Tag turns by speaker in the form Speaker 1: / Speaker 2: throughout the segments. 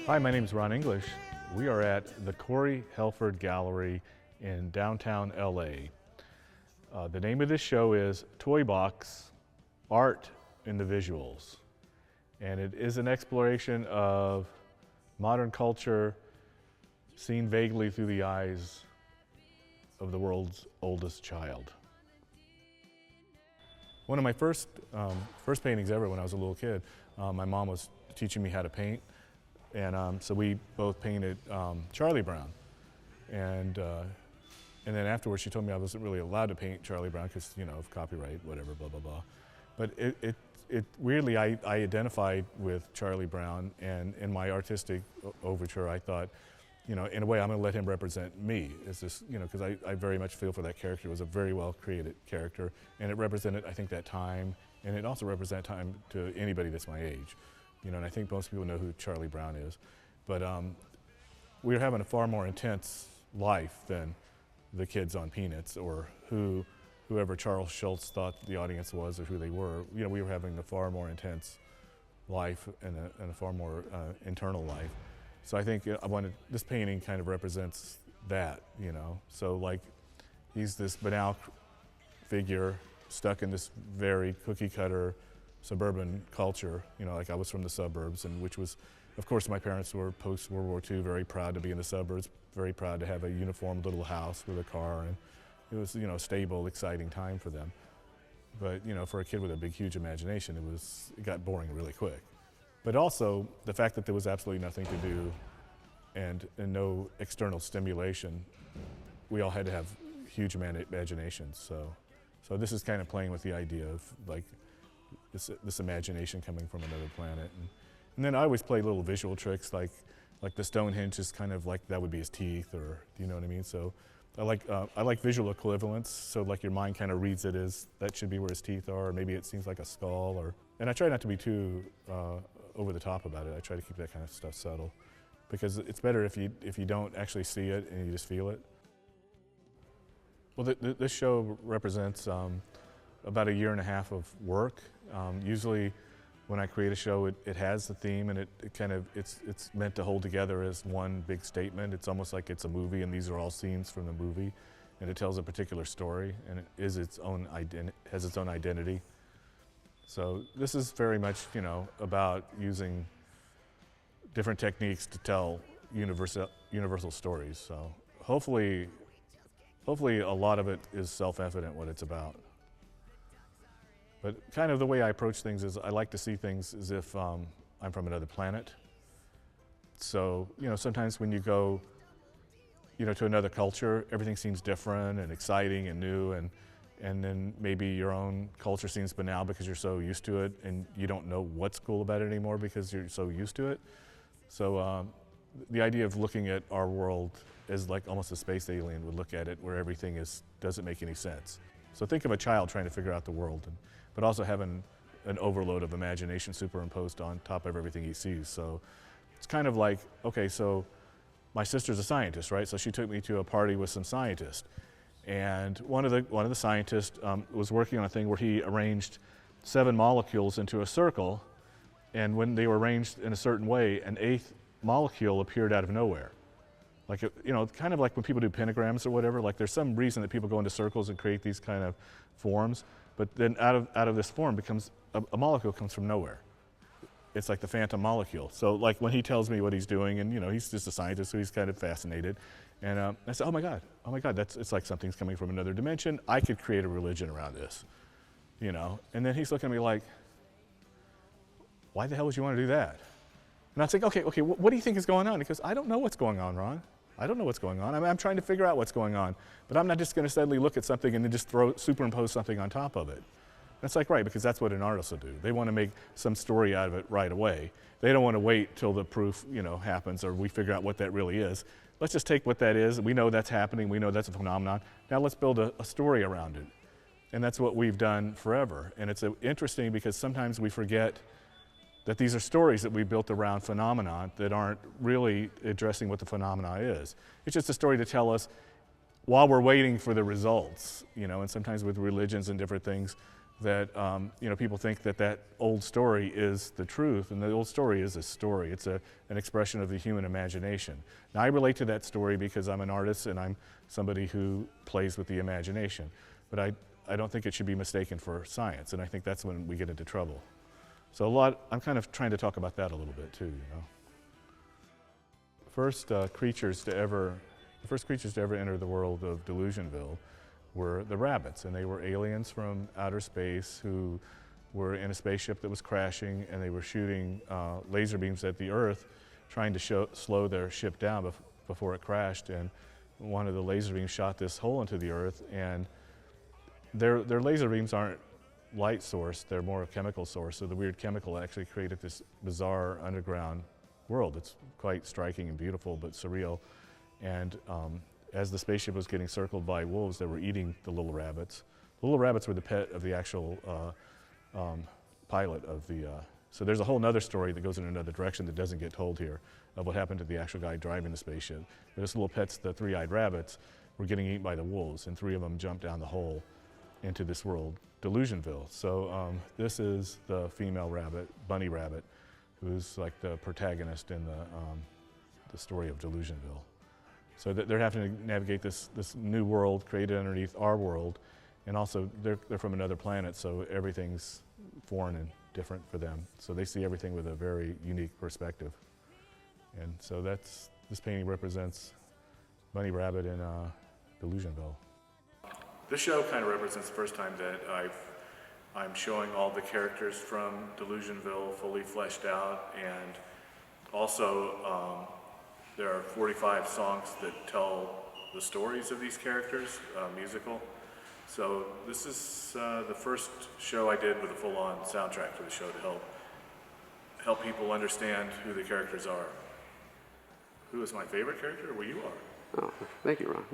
Speaker 1: Hi, my name is Ron English. We are at the Corey Helford Gallery in downtown LA. The name of this show is Toy Box, Art in the Visuals. And it is an exploration of modern culture seen vaguely through the eyes of the world's oldest child. One of my first paintings ever when I was a little kid, my mom was teaching me how to paint. And so we both painted Charlie Brown. And then afterwards she told me I wasn't really allowed to paint Charlie Brown because, you know, of copyright, whatever, blah, blah, blah. But weirdly, I identified with Charlie Brown, and in my artistic overture, I thought, you know, in a way, I'm going to let him represent me. It's this, you know, because I very much feel for that character. It was a very well created character, and it represented, I think, that time, and it also represented time to anybody that's my age. You know, and I think most people know who Charlie Brown is. But we were having a far more intense life than the kids on Peanuts or whoever Charles Schulz thought the audience was or who they were. You know, we were having a far more intense life and a far more internal life. So I think this painting kind of represents that, you know. So like, he's this banal figure stuck in this very cookie cutter suburban culture, you know, like I was from the suburbs, and which was, of course, my parents were post-World War II very proud to be in the suburbs, very proud to have a uniform little house with a car, and it was, you know, a stable, exciting time for them. But, you know, for a kid with a big, huge imagination, it got boring really quick. But also, the fact that there was absolutely nothing to do and no external stimulation, we all had to have huge imaginations. So this is kind of playing with the idea of, like, this imagination coming from another planet. And then I always play little visual tricks, like the Stonehenge is kind of like, that would be his teeth, or, do you know what I mean? So I like visual equivalence, so like your mind kind of reads it as that should be where his teeth are, or maybe it seems like a skull, and I try not to be too over the top about it. I try to keep that kind of stuff subtle, because it's better if you don't actually see it and you just feel it. Well, this show represents about 1.5 years of work. Usually when I create a show, it has the theme, and it's meant to hold together as one big statement. It's almost like it's a movie, and these are all scenes from the movie, and it tells a particular story, and it is has its own identity. So this is very much, you know, about using different techniques to tell universal stories. So hopefully a lot of it is self-evident what it's about. But kind of the way I approach things is I like to see things as if I'm from another planet. So, you know, sometimes when you go, you know, to another culture, everything seems different and exciting and new, and then maybe your own culture seems banal because you're so used to it, and you don't know what's cool about it anymore because you're so used to it. So the idea of looking at our world as like almost a space alien would look at it, where everything doesn't make any sense. So think of a child trying to figure out the world, but also having an overload of imagination superimposed on top of everything he sees. So it's kind of like, okay, so my sister's a scientist, right? So she took me to a party with some scientists. And one of the scientists was working on a thing where he arranged 7 molecules into a circle, and when they were arranged in a certain way, an 8th molecule appeared out of nowhere. Like, you know, kind of like when people do pentagrams or whatever, like there's some reason that people go into circles and create these kind of forms, but then out of this form becomes, a molecule comes from nowhere. It's like the phantom molecule. So like when he tells me what he's doing, and you know, he's just a scientist, so he's kind of fascinated. And I said, oh my God, it's like something's coming from another dimension. I could create a religion around this, you know? And then he's looking at me like, why the hell would you want to do that? And I was like, okay, what do you think is going on? He goes, I don't know what's going on, Ron. I don't know what's going on. I'm trying to figure out what's going on, but I'm not just going to suddenly look at something and then just superimpose something on top of it. That's like, right, because that's what an artist will do. They want to make some story out of it right away. They don't want to wait till the proof, you know, happens, or we figure out what that really is. Let's just take what that is. We know that's happening. We know that's a phenomenon. Now let's build a story around it. And that's what we've done forever. And it's interesting because sometimes we forget that these are stories that we built around phenomena that aren't really addressing what the phenomena is. It's just a story to tell us while we're waiting for the results, you know, and sometimes with religions and different things, that people think that that old story is the truth, and the old story is a story. It's an expression of the human imagination. Now, I relate to that story because I'm an artist and I'm somebody who plays with the imagination, but I don't think it should be mistaken for science, and I think that's when we get into trouble. So I'm kind of trying to talk about that a little bit too, The first creatures to ever enter the world of Delusion Ville were the rabbits, and they were aliens from outer space who were in a spaceship that was crashing, and they were shooting laser beams at the Earth, trying to slow their ship down before it crashed. And one of the laser beams shot this hole into the Earth, and their laser beams aren't light source, they're more a chemical source. So the weird chemical actually created this bizarre underground world. It's quite striking and beautiful, but surreal. And as the spaceship was getting circled by wolves that were eating the little rabbits. The little rabbits were the pet of the actual pilot of the, so there's a whole nother story that goes in another direction that doesn't get told here of what happened to the actual guy driving the spaceship. Those little pets, the three-eyed rabbits, were getting eaten by the wolves, and 3 of them jumped down the hole into this world, Delusion Ville. So this is the female rabbit, Bunny Rabbit, who's like the protagonist in the story of Delusion Ville. So they're having to navigate this new world created underneath our world, and also they're from another planet, so everything's foreign and different for them. So they see everything with a very unique perspective. And so this painting represents Bunny Rabbit in Delusion Ville. This show kind of represents the first time that I'm showing all the characters from Delusion Ville fully fleshed out, and also there are 45 songs that tell the stories of these characters, musical. So this is the first show I did with a full-on soundtrack for the show to help people understand who the characters are. Who is my favorite character? Well, you are.
Speaker 2: Oh, thank you, Ron.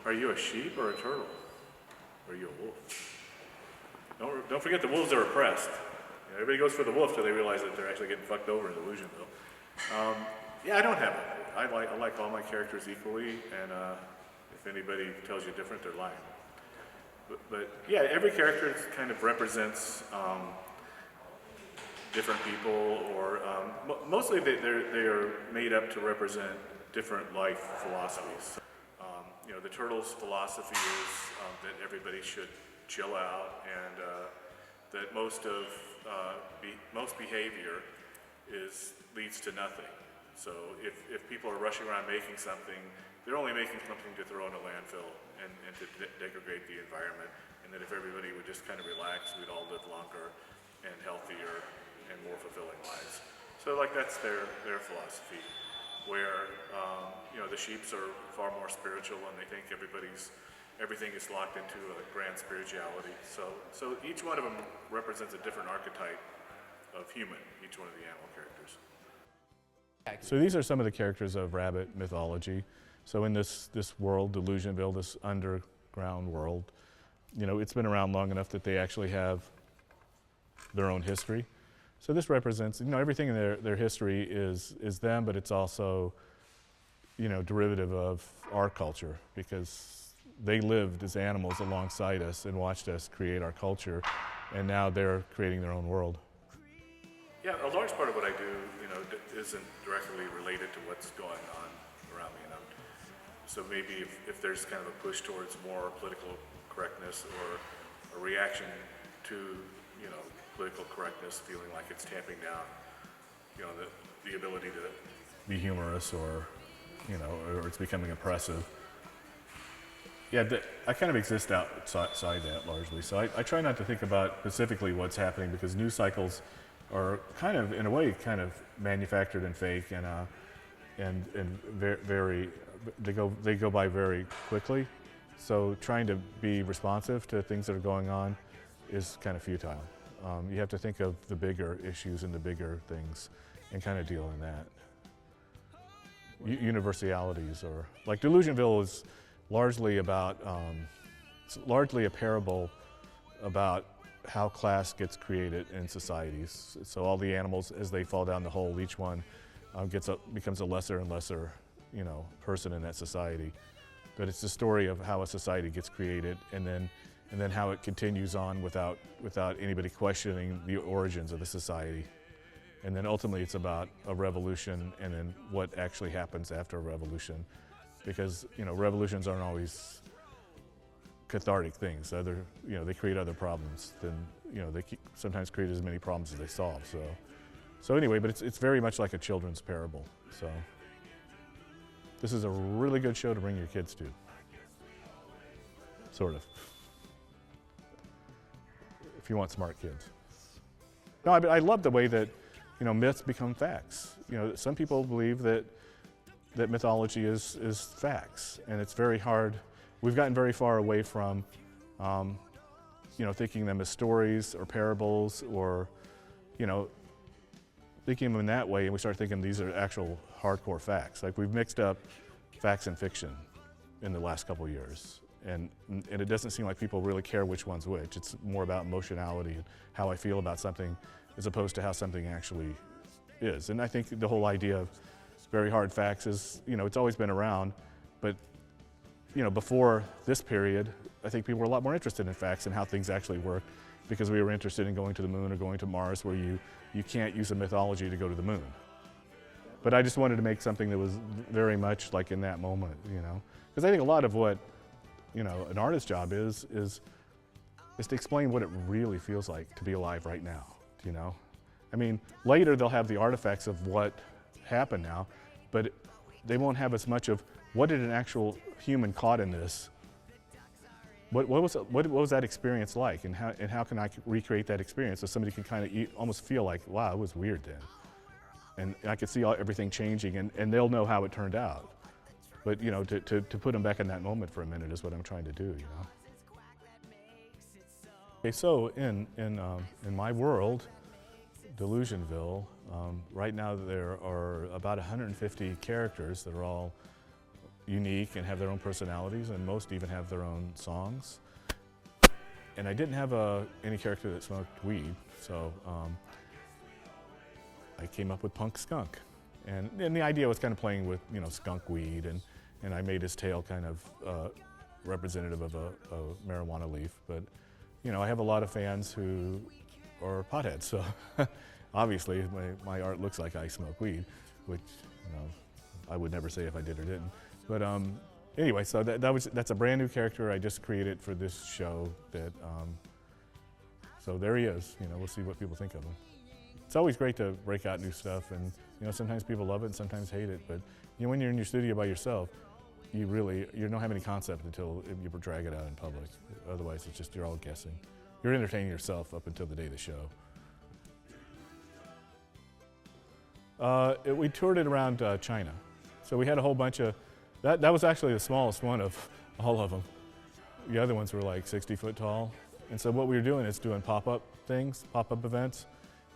Speaker 1: Are you a sheep or a turtle? Or are you a wolf? Don't forget the wolves are oppressed. Everybody goes for the wolf till they realize that they're actually getting fucked over in Delusion Ville. Yeah, I don't have it. I like all my characters equally, and if anybody tells you different, they're lying. But yeah, every character kind of represents different people, or mostly they are made up to represent different life philosophies. The turtle's philosophy is that everybody should chill out, and that most behavior leads to nothing. So if people are rushing around making something, they're only making something to throw in a landfill and to degrade the environment. And that if everybody would just kind of relax, we'd all live longer and healthier and more fulfilling lives. So like that's their philosophy, where the sheeps are far more spiritual, and they think everything is locked into a grand spirituality. So each one of them represents a different archetype of human, each one of the animal characters. So these are some of the characters of rabbit mythology. So in this world, Delusion Ville, this underground world, it's been around long enough that they actually have their own history. So this represents, everything in their history is them, but it's also, derivative of our culture, because they lived as animals alongside us and watched us create our culture, and now they're creating their own world. Yeah, a large part of what I do, isn't directly related to what's going on around me. So maybe if there's kind of a push towards more political correctness, or a reaction to, political correctness, feeling like it's tamping down, the ability to be humorous, or it's becoming oppressive. Yeah, I kind of exist outside that largely. So I try not to think about specifically what's happening, because news cycles are kind of, in a way, kind of manufactured and fake, and very they go by very quickly. So trying to be responsive to things that are going on is kind of futile. You have to think of the bigger issues and the bigger things and kind of deal in that. Universalities, or like Delusion Ville is largely about, it's largely a parable about how class gets created in societies. So all the animals, as they fall down the hole, each one becomes a lesser and lesser, person in that society. But it's the story of how a society gets created, and then and then how it continues on without anybody questioning the origins of the society. And then ultimately it's about a revolution and then what actually happens after a revolution. Because, you know, revolutions aren't always cathartic things. They create other problems. Then, you know, they sometimes create as many problems as they solve. So anyway, but it's very much like a children's parable. So this is a really good show to bring your kids to. Sort of. If you want smart kids. No, I love the way that, you know, myths become facts. You know, some people believe that mythology is facts, and it's very hard. We've gotten very far away from, you know, thinking them as stories or parables or, you know, thinking of them in that way, and we start thinking these are actual hardcore facts. Like, we've mixed up facts and fiction in the last couple of years, and it doesn't seem like people really care which one's which. It's more about emotionality and how I feel about something as opposed to how something actually is. And I think the whole idea of very hard facts is, you know, it's always been around, but, you know, before this period, I think people were a lot more interested in facts and how things actually work, because we were interested in going to the moon or going to Mars, where you can't use a mythology to go to the moon. But I just wanted to make something that was very much like in that moment, you know, because I think a lot of what, you know, an artist's job is to explain what it really feels like to be alive right now, you know. I mean, later they'll have the artifacts of what happened now, but they won't have as much of what did an actual human caught in this. What was that experience like, and how can I recreate that experience so somebody can kind of almost feel like, wow, it was weird then, and I could see everything changing, and they'll know how it turned out. But, you know, to put them back in that moment for a minute is what I'm trying to do, you know. Okay, so in my world, Delusion Ville, right now there are about 150 characters that are all unique and have their own personalities, and most even have their own songs. And I didn't have any character that smoked weed, so I came up with Punk Skunk. And the idea was kind of playing with, you know, skunk weed, and I made his tail kind of representative of a marijuana leaf. But, you know, I have a lot of fans who are potheads, so obviously my art looks like I smoke weed, which, you know, I would never say if I did or didn't. But anyway, so that's a brand new character I just created for this show. So there he is. You know, we'll see what people think of him. It's always great to break out new stuff, and, you know, sometimes people love it and sometimes hate it. But, you know, when you're in your studio by yourself, you don't have any concept until you drag it out in public. Otherwise, it's just you're all guessing. You're entertaining yourself up until the day of the show. We toured it around China. So we had a whole bunch of, that was actually the smallest one of all of them. The other ones were like 60 foot tall. And so what we were doing is doing pop-up things, pop-up events,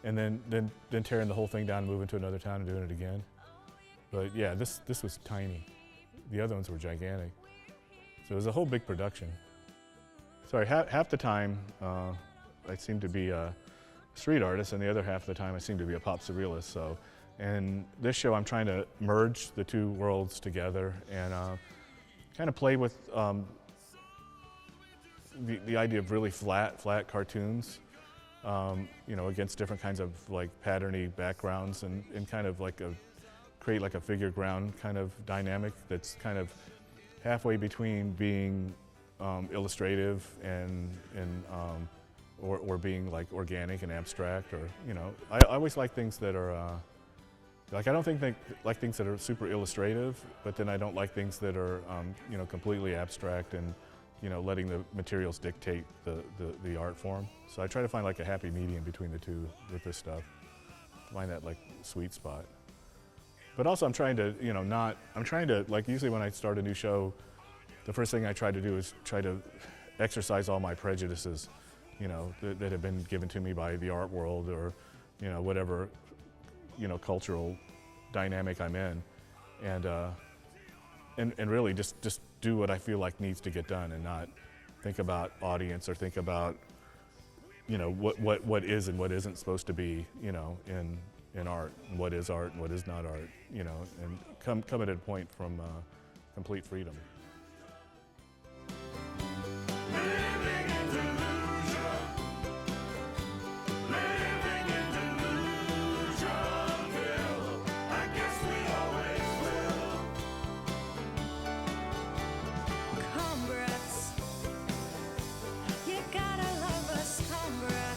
Speaker 1: and then tearing the whole thing down and moving to another town and doing it again. But yeah, this was tiny. The other ones were gigantic. So it was a whole big production. Sorry, half the time I seem to be a street artist, and the other half of the time I seem to be a pop surrealist. So, and this show I'm trying to merge the two worlds together and kind of play with the idea of really flat cartoons, you know, against different kinds of like patterny backgrounds, and kind of like create like a figure ground kind of dynamic that's kind of halfway between being illustrative or being like organic and abstract, or, you know, I always like things that are like, I don't like things that are super illustrative, but then I don't like things that are you know, completely abstract and, you know, letting the materials dictate the art form. So I try to find like a happy medium between the two with this stuff. Find that like sweet spot. But also I'm trying to, you know, like, usually when I start a new show, the first thing I try to do is try to exercise all my prejudices, you know, that have been given to me by the art world, or, you know, whatever, you know, cultural dynamic I'm in, and really just do what I feel like needs to get done, and not think about audience or think about, you know, what is and what isn't supposed to be, you know, in art, and what is art and what is not art, you know, and come at a point from complete freedom.